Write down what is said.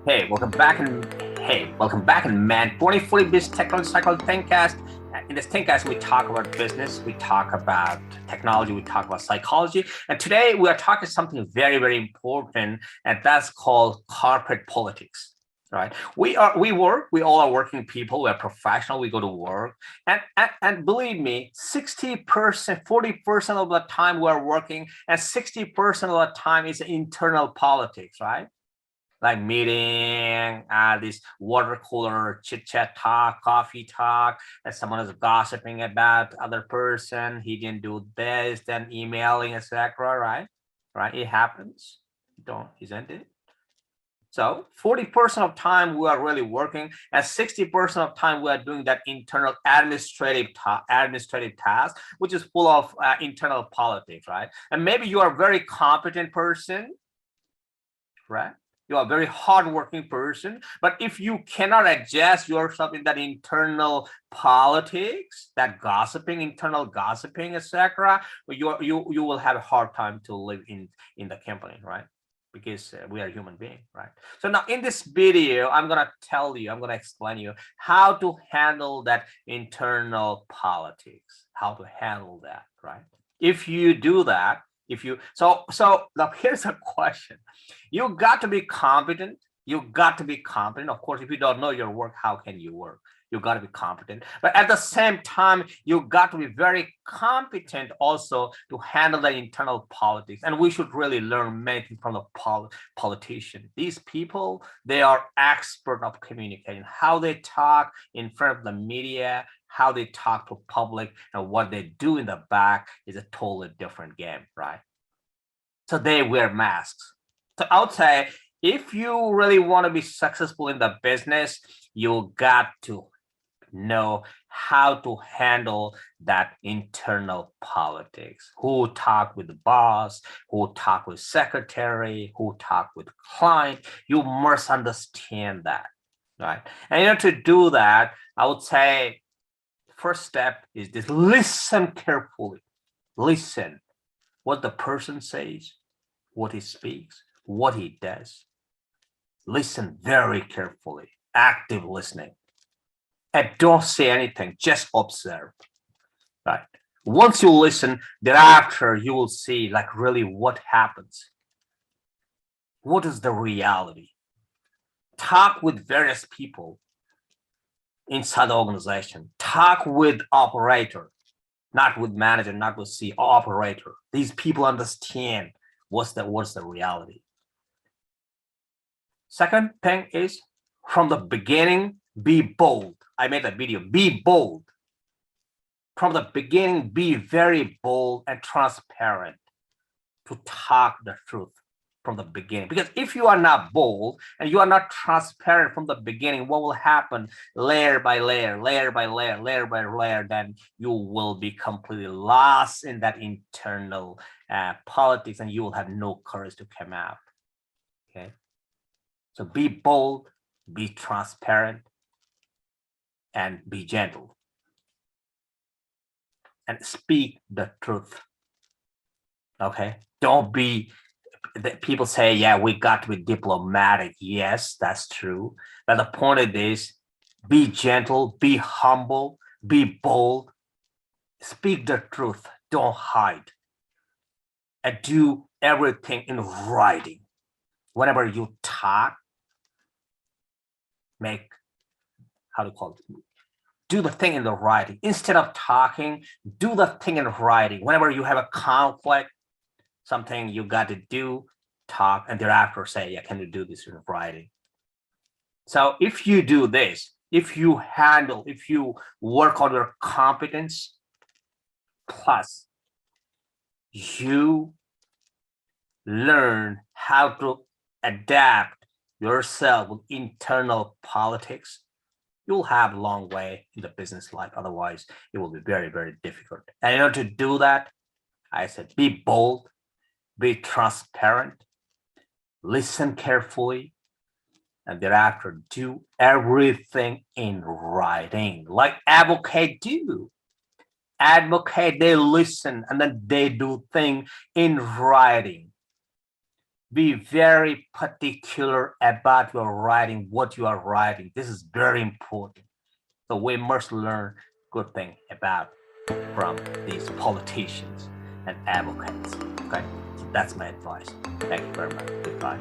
Welcome back in Man 2040 Business Technology Psychology Thinkcast. In this Thinkcast, we talk about business, we talk about technology, we talk about psychology, and today we are talking something very, very important, and that's called corporate politics. Right? We all are working people, we are professional, we go to work, and believe me, 60%, 40% of the time we're working, and 60% of the time is internal politics, right? Like meeting, this water cooler chit chat talk, coffee talk, and someone is gossiping about other person. He didn't do this, then emailing, etc. Right? It happens. Isn't it? So 40% of time we are really working, and 60% of time we are doing that internal administrative task, which is full of internal politics, right? And maybe you are a very competent person, right? You are a very hardworking person, but if you cannot adjust yourself in that internal politics, that gossiping, internal gossiping, etc., you will have a hard time to live in the company, right? Because we are human beings, right? So now in this video, I'm gonna explain you how to handle that internal politics, how to handle that, right? If you do that, so now here's a question. You got to be competent. Of course, if you don't know your work, how can you work? You got to be competent. But at the same time, you got to be very competent also to handle the internal politics. And we should really learn many things from the politician. These people, they are expert of communicating, how they talk in front of the media, how they talk to public, and what they do in the back is a totally different game, right? So they wear masks. So I would say, if you really want to be successful in the business, you got to know how to handle that internal politics. Who talk with the boss, who talk with secretary, who talk with client. You must understand that, right? And to do that, I would say first step is this: listen carefully. Listen what the person says, what he speaks, what he does. Listen very carefully, active listening. And don't say anything, just observe, right? Once you listen, thereafter you will see like really what happens. What is the reality? Talk with various people inside the organization. Talk with operator, not with manager, not with CEO, operator. These people understand what's the reality. Second thing is, from the beginning, be bold. I made a video, be bold. From the beginning, be very bold and transparent to talk the truth from the beginning. Because if you are not bold and you are not transparent from the beginning, what will happen layer by layer, then you will be completely lost in that internal politics, and you will have no courage to come out. Okay. So be bold, be transparent, and be gentle. And speak the truth. Okay. Don't be, people say, yeah, we got to be diplomatic. Yes, that's true. But the point of this, be gentle, be humble, be bold, speak the truth, don't hide, and do everything in writing. Whenever you talk, do the thing in the writing. Instead of talking, do the thing in writing. Whenever you have a conflict, something you got to do, talk, and thereafter say, yeah, can you do this in writing? So if you do this, if you work on your competence, plus you learn how to adapt yourself with internal politics, you'll have a long way in the business life. Otherwise, it will be very, very difficult. And in order to do that, I said, be bold, be transparent, listen carefully, and thereafter do everything in writing, like advocate do. Advocate, they listen and then they do things in writing. Be very particular about your writing, what you are writing. This is very important. So we must learn good thing about from these politicians and advocates. Okay, so that's my advice. Thank you very much. Goodbye.